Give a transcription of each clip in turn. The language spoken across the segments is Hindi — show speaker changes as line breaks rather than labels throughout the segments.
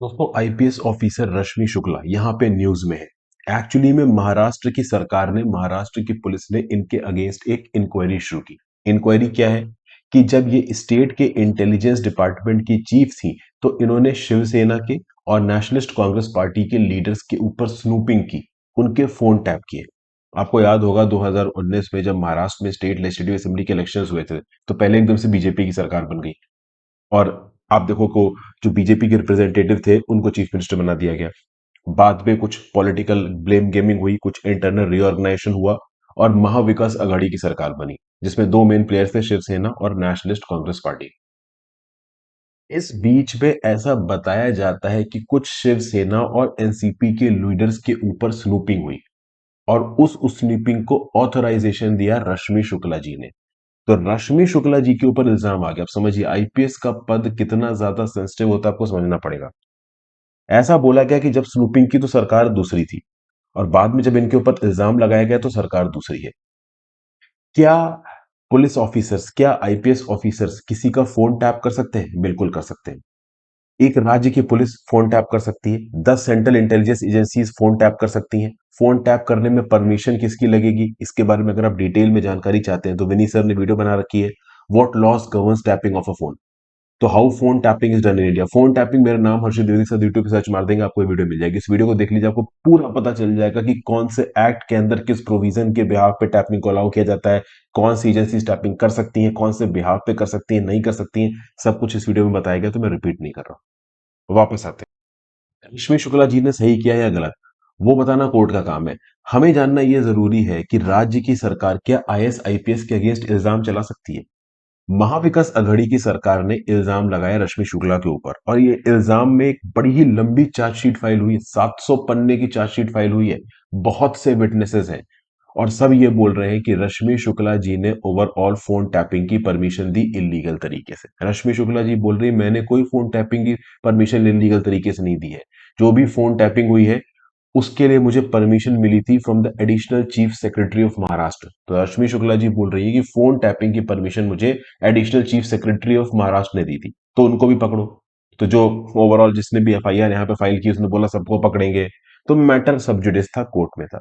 दोस्तों, आईपीएस ऑफिसर रश्मि शुक्ला यहाँ पे न्यूज में है। एक्चुअली में महाराष्ट्र की सरकार ने, महाराष्ट्र की पुलिस ने इनके अगेंस्ट एक इंक्वायरी शुरू की। इंक्वायरी क्या है कि जब ये स्टेट के इंटेलिजेंस डिपार्टमेंट की चीफ थी, तो इन्होंने शिवसेना के और नेशनलिस्ट कांग्रेस पार्टी के लीडर्स के ऊपर स्नूपिंग की, उनके फोन टैप किए। आपको याद होगा 2019 में जब महाराष्ट्र में स्टेट लेजिस्लेटिव असेंबली के इलेक्शंस हुए थे, तो पहले एकदम से बीजेपी की सरकार बन गई और आप देखो को जो बीजेपी के रिप्रेजेंटेटिव थे उनको चीफ मिनिस्टर बना दिया गया। बाद में कुछ पॉलिटिकल ब्लेम गेमिंग हुई, कुछ इंटरनल रीऑर्गेनाइजेशन हुआ और महाविकास अघाड़ी की सरकार बनी, जिसमें दो मेन प्लेयर्स थे, शिवसेना और नेशनलिस्ट कांग्रेस पार्टी। इस बीच में ऐसा बताया जाता है कि कुछ शिवसेना और एनसीपी के लीडर्स के ऊपर स्नूपिंग हुई और उस स्नूपिंग को ऑथराइजेशन दिया रश्मि शुक्ला जी ने। तो रश्मि शुक्ला जी के ऊपर इल्जाम आ गया। अब समझिए आईपीएस का पद कितना ज्यादा सेंसिटिव होता है, आपको समझना पड़ेगा। ऐसा बोला गया कि जब स्नूपिंग की तो सरकार दूसरी थी और बाद में जब इनके ऊपर इल्जाम लगाया गया तो सरकार दूसरी है। क्या पुलिस ऑफिसर्स, क्या आईपीएस ऑफिसर्स किसी का फोन टैप कर सकते हैं? बिल्कुल कर सकते हैं। एक राज्य की पुलिस फोन टैप कर सकती है, 10 central intelligence agencies phone tap कर सकती हैं। फोन टैप करने में परमिशन किसकी लगेगी, इसके बारे में अगर आप डिटेल में जानकारी चाहते हैं तो विनी सर ने वीडियो बना रखी है, what laws governs tapping of a phone. तो how phone tapping is done in India. Phone tapping, मेरा नाम हर्षित द्विवेदी सर, यूट्यूब पे सर्च मार देंगे, आपको ये वीडियो मिल जाएगी। इस वीडियो को देख लीजिए, आपको पूरा पता चल जाएगा कि कौन से एक्ट के अंदर किस प्रोविजन के बिहाफ पे टैपिंग को अलाउ किया जाता है, कौन सी एजेंसी टैपिंग कर सकती है, कौन से बिहाफ पे कर सकती है, नहीं कर सकती है। सब कुछ इस वीडियो में बताया गया, तो मैं रिपीट नहीं कर रहा हूं। वापस आते हैं, रश्मि शुक्ला जी ने सही किया या गलत, वो बताना कोर्ट का काम है। हमें जानना यह जरूरी है कि राज्य की सरकार क्या आईएएस आईपीएस के अगेंस्ट इल्जाम चला सकती है। महाविकास अघाड़ी की सरकार ने इल्जाम लगाया रश्मि शुक्ला के ऊपर और ये इल्जाम में एक बड़ी ही लंबी चार्जशीट फाइल हुई है, 700 पन्ने की चार्जशीट फाइल हुई है। बहुत से विटनेसेस हैं और सब ये बोल रहे हैं कि रश्मि शुक्ला जी ने ओवरऑल फोन टैपिंग की परमिशन दी इलीगल तरीके से। रश्मि शुक्ला जी बोल रही मैंने कोई फोन टैपिंग की परमिशन इलीगल तरीके से नहीं दी है। जो भी फोन टैपिंग हुई है उसके लिए मुझे परमिशन मिली थी from the additional chief secretary of Maharashtra. तो रश्मि शुक्ला जी बोल रही है कि फोन टैपिंग की परमिशन मुझे additional chief secretary of Maharashtra ने दी थी, तो उनको भी पकड़ो। तो जो ओवरऑल जिसने भी एफआईआर यहाँ पे फाइल की उसने बोला सबको पकड़ेंगे। तो मैटर सब जुडिस था, कोर्ट में था।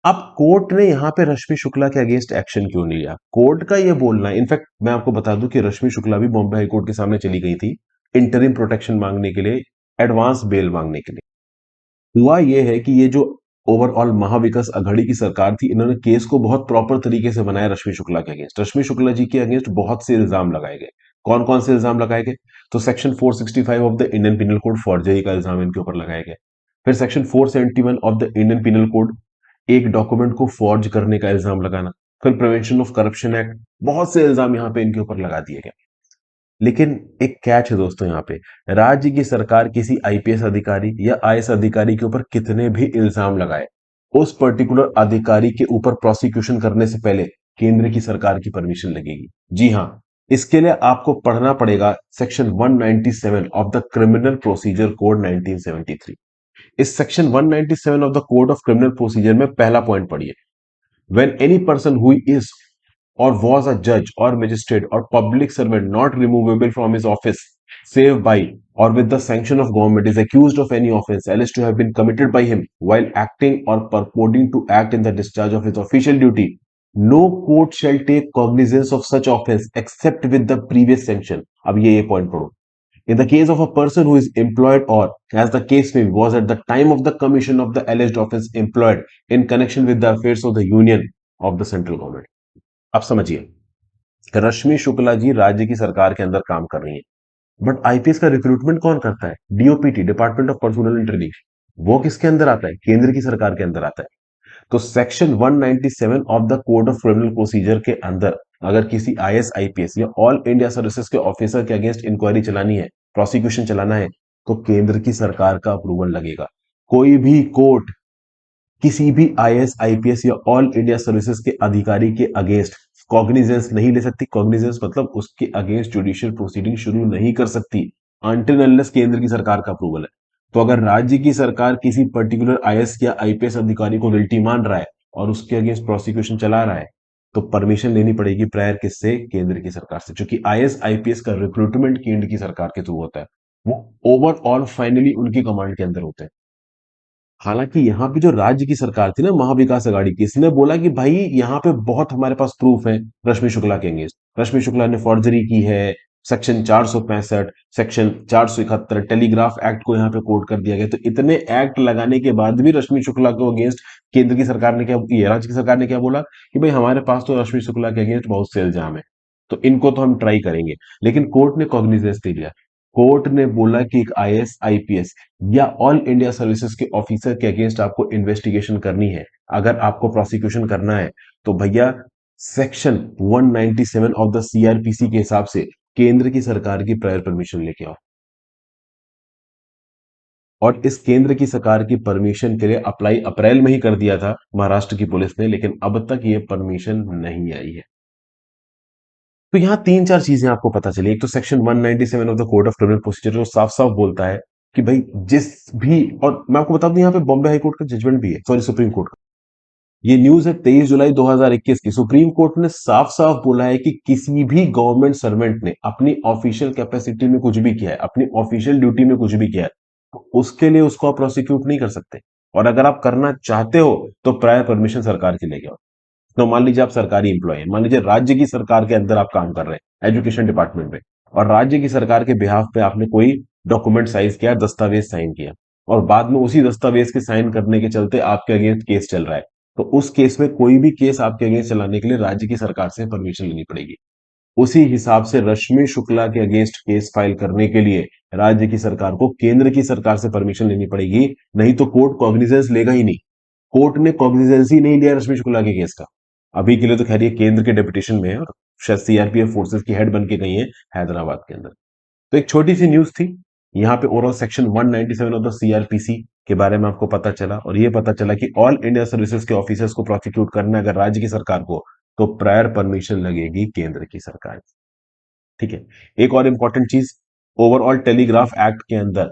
अब कोर्ट ने यहाँ पे रश्मि शुक्ला के अगेंस्ट एक्शन क्यों नहीं लिया? कोर्ट का ये बोलना है, इनफैक्ट मैं आपको बता दूं कि रश्मि शुक्ला भी बॉम्बे हाईकोर्ट के सामने चली गई थी इंटरिम प्रोटेक्शन मांगने के लिए, एडवांस बेल मांगने के लिए। हुआ यह है कि ये जो ओवरऑल महाविकास अघाड़ी की सरकार थी, इन्होंने केस को बहुत प्रॉपर तरीके से बनाया रश्मि शुक्ला के अगेंस्ट। रश्मि शुक्ला जी के अगेंस्ट बहुत से इल्जाम लगाए गए। कौन कौन से इल्जाम लगाए गए? तो section 465 of the Indian penal code, forgery का इल्जाम इनके ऊपर लगाए गए। फिर section 471 of the Indian penal code, एक डॉक्यूमेंट को फॉर्ज करने का इल्जाम लगाना। फिर प्रिवेंशन ऑफ करप्शन एक्ट, बहुत से इल्जाम यहाँ पे इनके ऊपर लगा दिए गए। लेकिन एक कैच है दोस्तों, यहाँ पे राज्य की सरकार किसी आईपीएस अधिकारी या आईएएस अधिकारी के ऊपर कितने भी इल्जाम लगाए, उस पर्टिकुलर अधिकारी के ऊपर प्रोसिक्यूशन करने से पहले केंद्र की सरकार की परमिशन लगेगी। जी हाँ, इसके लिए आपको पढ़ना पड़ेगा section 197 of the criminal procedure code 1973। इस section 197 of the code of criminal procedure में पहला पॉइंट पढ़िए। When any person who is or was a judge or magistrate or public servant not removable from his office save by or with the sanction of government is accused of any offence alleged to have been committed by him while acting or purporting to act in the discharge of his official duty, no court shall take cognizance of such offence except with the previous sanction. अब ये पॉइंट पढ़ो। In the case of a person who is employed or, as the case may be, was at the time of the commission of the alleged offence employed in connection with the affairs of the union of the central government. अब समझिए, रश्मि शुक्ला जी राज्य की सरकार के अंदर काम कर रही है, बट आईपीएस का रिक्रूटमेंट कौन करता है? DOPT, department of personal intelligence. वो किसके अंदर आता है? केंद्र की सरकार के अंदर आता है। तो section 197 of the code of criminal procedure के अंदर अगर किसी आईएएस आईपीएस या ऑल इंडिया सर्विसेज के ऑफिसर के अगेंस्ट इंक्वायरी चलानी है, प्रोसिक्यूशन चलाना है, तो केंद्र की सरकार का अप्रूवल लगेगा। कोई भी कोर्ट किसी भी आईएएस आईपीएस या ऑल इंडिया सर्विसेज के अधिकारी के अगेंस्ट कॉग्निजेंस नहीं ले सकती। कॉग्निजेंस मतलब उसके अगेंस्ट जुडिशियल प्रोसीडिंग शुरू नहीं कर सकती अनटिल अनलेस केंद्र की सरकार का अप्रूवल है। तो अगर राज्य की सरकार किसी पर्टिकुलर आईएएस या आईपीएस अधिकारी को गिल्टी मान रहा है और उसके अगेंस्ट प्रोसिक्यूशन चला रहा है, तो परमिशन लेनी पड़ेगी प्रायर किससे? केंद्र की सरकार से, क्योंकि आईएएस आईपीएस का रिक्रूटमेंट केंद्र की सरकार के थ्रू होता है। वो ओवरऑल फाइनली उनकी कमांड के अंदर होते हैं। हालांकि यहाँ पे जो राज्य की सरकार थी ना, महाविकास अघाड़ी की, इसने बोला कि भाई यहाँ पे बहुत हमारे पास प्रूफ है रश्मि शुक्ला के अगेंस्ट। रश्मि शुक्ला ने फॉर्जरी की है, सेक्शन 465, सेक्शन 471, टेलीग्राफ एक्ट को यहाँ पे कोड कर दिया गया। तो इतने एक्ट लगाने के बाद भी रश्मि शुक्ला को अगेंस्ट केंद्र की सरकार ने क्या, ये राज्य की सरकार ने क्या बोला कि भाई हमारे पास तो रश्मि शुक्ला के अगेंस्ट बहुत से इल्जाम है, तो इनको तो हम ट्राई करेंगे। लेकिन कोर्ट ने कॉग्निजेंस दे लिया। कोर्ट ने बोला कि एक आईएएस आईपीएस या ऑल इंडिया सर्विसेज के ऑफिसर के अगेंस्ट आपको इन्वेस्टिगेशन करनी है, अगर आपको प्रोसिक्यूशन करना है, तो भैया सेक्शन 197 ऑफ द सीआरपीसी के हिसाब से केंद्र की सरकार की प्रायर परमिशन लेके आओ। और इस केंद्र की सरकार की परमिशन के लिए अप्लाई अप्रैल में ही कर दिया था महाराष्ट्र की पुलिस ने, लेकिन अब तक ये परमिशन नहीं आई है। तो यहां तीन चार चीजें आपको पता चली। एक तो section 197 of the code of criminal procedure जो साफ साफ बोलता है कि भाई जिस भी, और मैं आपको बता दूं यहाँ पे बॉम्बे हाई कोर्ट का जजमेंट भी है, सॉरी सुप्रीम कोर्ट का। ये न्यूज है 23 जुलाई 2021 की। सुप्रीम कोर्ट ने साफ साफ बोला है कि किसी भी गवर्नमेंट सर्वेंट ने अपनी ऑफिशियल कैपेसिटी में कुछ भी किया है, अपनी ऑफिशियल ड्यूटी में कुछ भी किया है, तो उसके लिए उसको आप प्रोसिक्यूट नहीं कर सकते। और अगर आप करना चाहते हो तो प्रायर परमिशन सरकार की लेके आओ। तो मान लीजिए आप सरकारी इंप्लॉय हैं, मान लीजिए राज्य की सरकार के अंदर आप काम कर रहे हैं एजुकेशन डिपार्टमेंट में, और राज्य की सरकार के बिहाफ पे आपने कोई डॉक्यूमेंट साइज किया, दस्तावेज साइन किया, और बाद में उसी दस्तावेज के साइन करने के चलते आपके अगेंस्ट केस चल रहा है, तो उस केस में कोई भी केस आपके अगेंस्ट चलाने के लिए राज्य की सरकार से परमिशन लेनी पड़ेगी। उसी हिसाब से रश्मि शुक्ला के अगेंस्ट केस फाइल करने के लिए राज्य की सरकार को केंद्र की सरकार से परमिशन लेनी पड़ेगी, नहीं तो कोर्ट कॉग्निजेंस लेगा ही नहीं। कोर्ट ने कॉग्निजेंस ही नहीं लिया रश्मि शुक्ला के केस का। अभी के लिए तो खैर ये केंद्र के डेपुटेशन में है और शायद सीआरपीएफ फोर्सेस की हेड बन के गई है हैदराबाद के अंदर। तो एक छोटी सी न्यूज थी। यहाँ पे overall section 197 of the CrPC के बारे में आपको पता चला, और ये पता चला कि ऑल इंडिया सर्विसेज के ऑफिसर्स को प्रोसिक्यूट करना है अगर राज्य की सरकार को, तो प्रायर परमिशन लगेगी केंद्र की सरकार। ठीक है। एक और इंपॉर्टेंट चीज, ओवरऑल टेलीग्राफ एक्ट के अंदर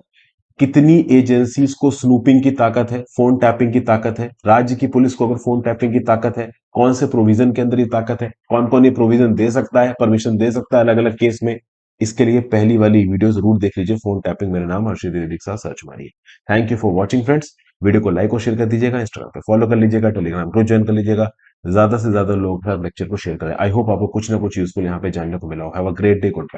कितनी एजेंसीज को स्नूपिंग की ताकत है, फोन टैपिंग की ताकत है, राज्य की पुलिस को अगर फोन टैपिंग की ताकत है, कौन से प्रोविजन के अंदर ये ताकत है, कौन कौन ये प्रोविजन दे सकता है, परमिशन दे सकता है अलग अलग केस में, इसके लिए पहली वाली वीडियो जरूर देख लीजिए। फोन टैपिंग, मेरा नाम हर्षित रेड्डी के साथ सर्च मारिए। Thank you for watching friends. Video को लाइक और शेयर कर दीजिएगा, इंस्टाग्राम पे फॉलो कर लीजिएगा, टेलीग्राम ग्रुप ज्वाइन कर लीजिएगा, ज्यादा से ज्यादा लोग लेक्चर को शेयर करें। आई होप आपको कुछ ना कुछ यूजफुल यहाँ पे जानने को मिला हो। Have a great day, good bye.